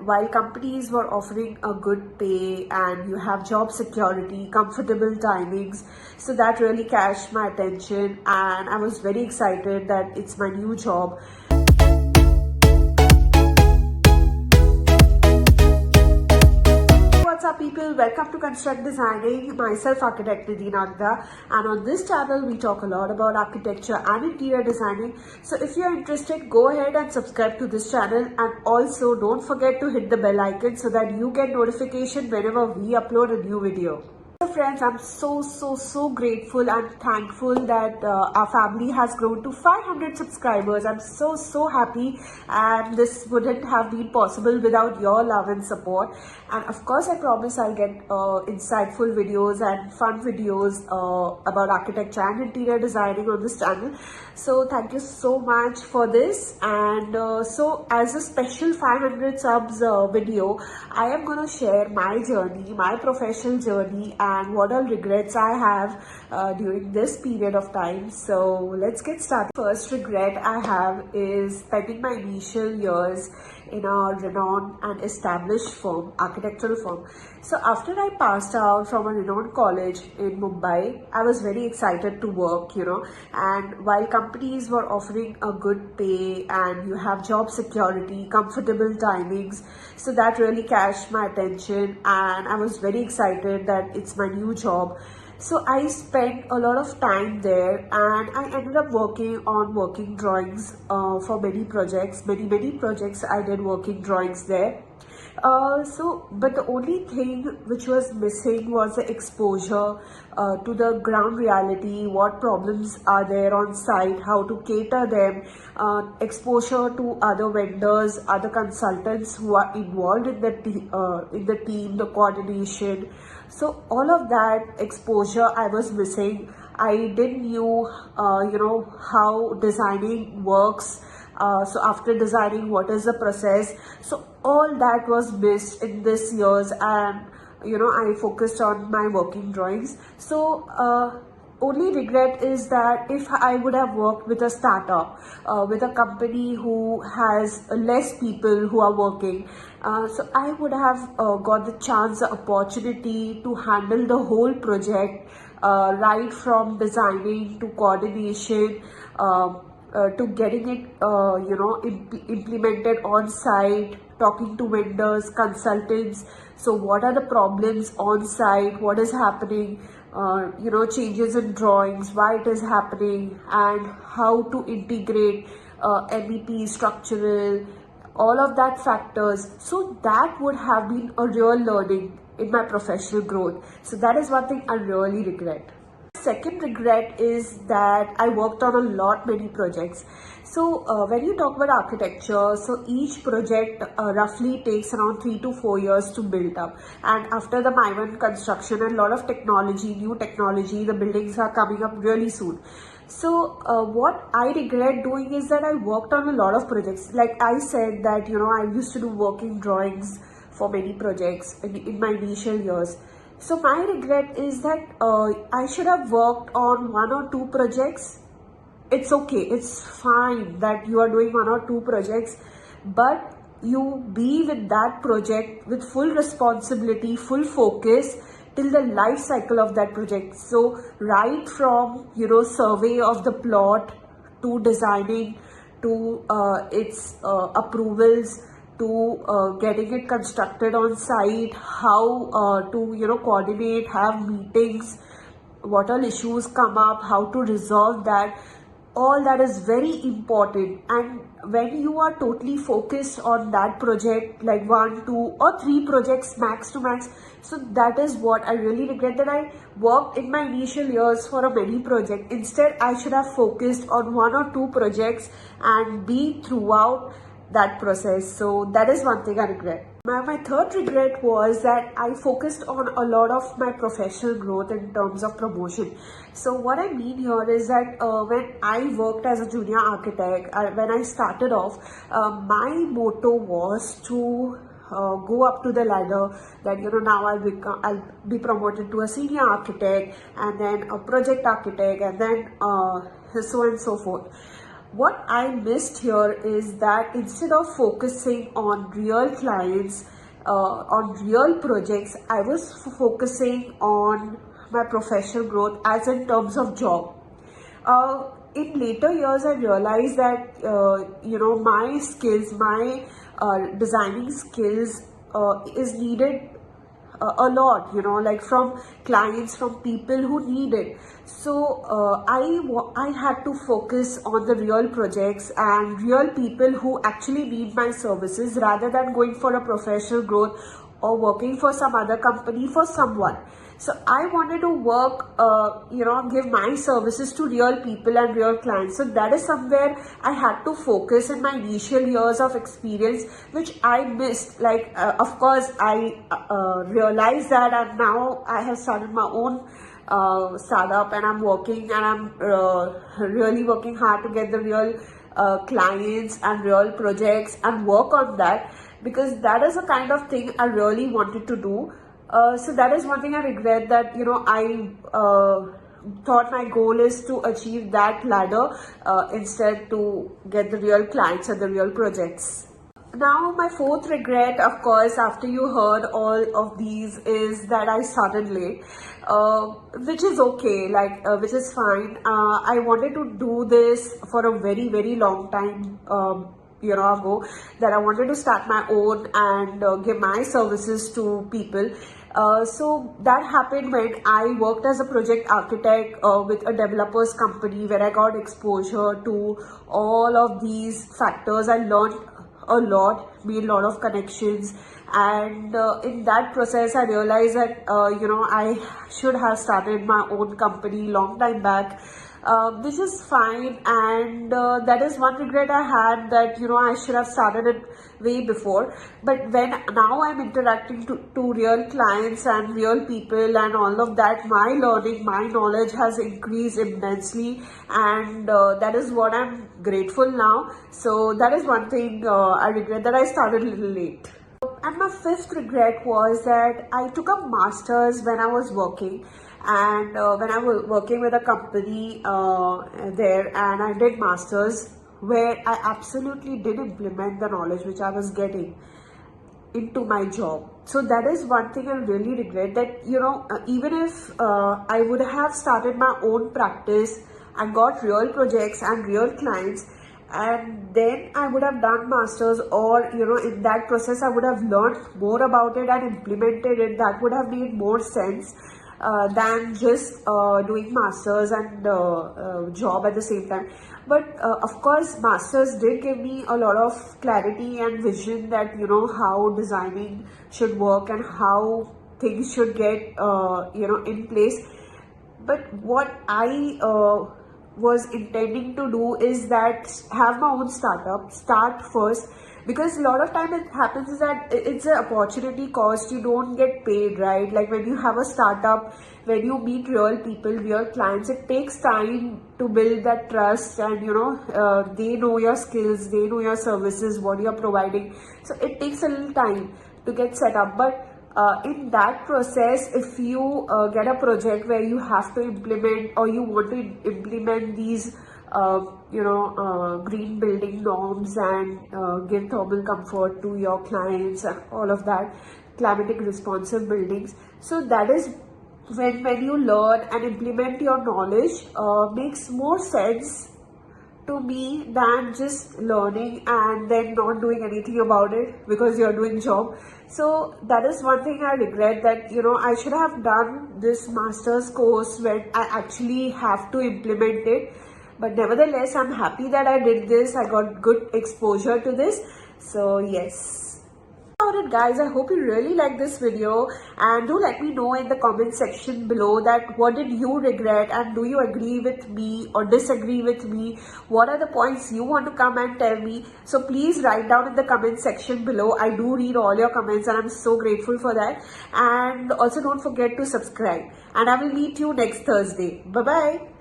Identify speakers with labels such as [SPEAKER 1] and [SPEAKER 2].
[SPEAKER 1] while companies were offering a good pay and you have job security, comfortable timings, so that really catch my attention, and I was very excited that it's my new job. What's up people, welcome to Construct Designing, myself architect Nidhi Nagda, and on this channel we talk a lot about architecture and interior designing. So if you're interested, go ahead and subscribe to this channel, and also don't forget to hit the bell icon so that you get notification whenever we upload a new video. So friends, I'm so grateful and thankful that our family has grown to 500 subscribers. I'm so happy, and this wouldn't have been possible without your love and support. And of course I promise I'll get insightful videos and fun videos about architecture and interior designing on this channel. So thank you so much for this. And so as a special 500 subs video, I am going to share my journey, my professional journey, and what all regrets I have during this period of time. So let's get started. First regret I have is spending my initial years in a renowned and established firm, architectural firm. So after I passed out from a renowned college in Mumbai, I was very excited to work, and while companies were offering a good pay and you have job security, comfortable timings, so that really catch my attention, and I was very excited that it's my new job. So I spent a lot of time there, and I ended up working on working drawings for many projects. Many projects I did working drawings there. But the only thing which was missing was the exposure to the ground reality, what problems are there on site, how to cater them, exposure to other vendors, other consultants who are involved in the team, the coordination. So all of that exposure I was missing. I didn't knew, how designing works. So after designing, what is the process? So all that was missed in this years, and I focused on my working drawings. So only regret is that if I would have worked with a startup, with a company who has less people who are working, so I would have got the chance, the opportunity to handle the whole project, right from designing to coordination, to getting it implemented on site, talking to vendors, consultants. So what are the problems on site, what is happening, changes in drawings, why it is happening, and how to integrate MEP, structural, all of that factors. So that would have been a real learning in my professional growth. So that is one thing I really regret. Second regret is that I worked on many projects. So when you talk about architecture, so each project roughly takes around 3 to 4 years to build up. And after the Maivan construction and a lot of technology, new technology, the buildings are coming up really soon. So what I regret doing is that I worked on a lot of projects. Like I said that, I used to do working drawings for many projects in my initial years. So my regret is that I should have worked on 1 or 2 projects. It's okay, it's fine that you are doing 1 or 2 projects, but you be with that project with full responsibility, full focus till the life cycle of that project. So right from, survey of the plot to designing to its approvals, to getting it constructed on site, how to coordinate, have meetings, what all issues come up, how to resolve that. All that is very important. And when you are totally focused on that project, like 1, 2 or 3 projects max to max, so that is what I really regret, that I worked in my initial years for a many project. Instead I should have focused on 1 or 2 projects and be throughout that process. So that is one thing I regret. My third regret was that I focused on a lot of my professional growth in terms of promotion. So what I mean here is that when I worked as a junior architect, when I started off, my motto was to go up to the ladder, that now I'll be promoted to a senior architect, and then a project architect, and then so on and so forth. what I missed here is that instead of focusing on real clients, on real projects, I was focusing on my professional growth as in terms of job. In later years, I realized that my skills, my designing skills is needed a lot, like from clients, from people who need it. So I had to focus on the real projects and real people who actually need my services, rather than going for a professional growth or working for some other company for someone. So I wanted to work, give my services to real people and real clients. So that is somewhere I had to focus in my initial years of experience, which I missed. Like, of course, I realized that, and now I have started my own startup, and I'm working, and I'm really working hard to get the real clients and real projects and work on that, because that is the kind of thing I really wanted to do. So that is one thing I regret, that I thought my goal is to achieve that ladder instead to get the real clients and the real projects. Now my fourth regret, of course, after you heard all of these, is that I started late, which is okay, which is fine. I wanted to do this for a very, very long time, ago, that I wanted to start my own and give my services to people. So that happened when I worked as a project architect with a developers company, where I got exposure to all of these factors. I learned a lot, made a lot of connections, and in that process I realized that I should have started my own company long time back, which is fine. And that is one regret I had, that I should have started it way before. But when now I'm interacting to real clients and real people and all of that, my learning, my knowledge has increased immensely, and that is what I'm grateful now. So that is one thing I regret, that I started a little late. And my fifth regret was that I took a master's when I was working, and when I was working with a company there, and I did masters, where I absolutely did implement the knowledge which I was getting into my job. So that is one thing I really regret, that even if I would have started my own practice and got real projects and real clients, and then I would have done masters, or in that process I would have learned more about it and implemented it, that would have made more sense than just doing masters and job at the same time. But of course, masters did give me a lot of clarity and vision, that how designing should work and how things should get in place. But what I was intending to do is that have my own startup, start first, because a lot of time it happens is that it's an opportunity cost, you don't get paid, right? Like when you have a startup, when you meet real people, real clients, it takes time to build that trust, and they know your skills, they know your services, what you're providing. So it takes a little time to get set up. But in that process, if you get a project where you have to implement, or you want to implement these green building norms, and give thermal comfort to your clients and all of that, climatic responsive buildings, so that is when you learn and implement your knowledge, makes more sense to me than just learning and then not doing anything about it because you're doing job. So that is one thing I regret, that I should have done this master's course when I actually have to implement it. But nevertheless, I'm happy that I did this. I got good exposure to this. So yes. Alright guys, I hope you really like this video, and do let me know in the comment section below that what did you regret, and do you agree with me or disagree with me? What are the points you want to come and tell me? So please write down in the comment section below. I do read all your comments and I'm so grateful for that. And also don't forget to subscribe, and I will meet you next Thursday. Bye bye.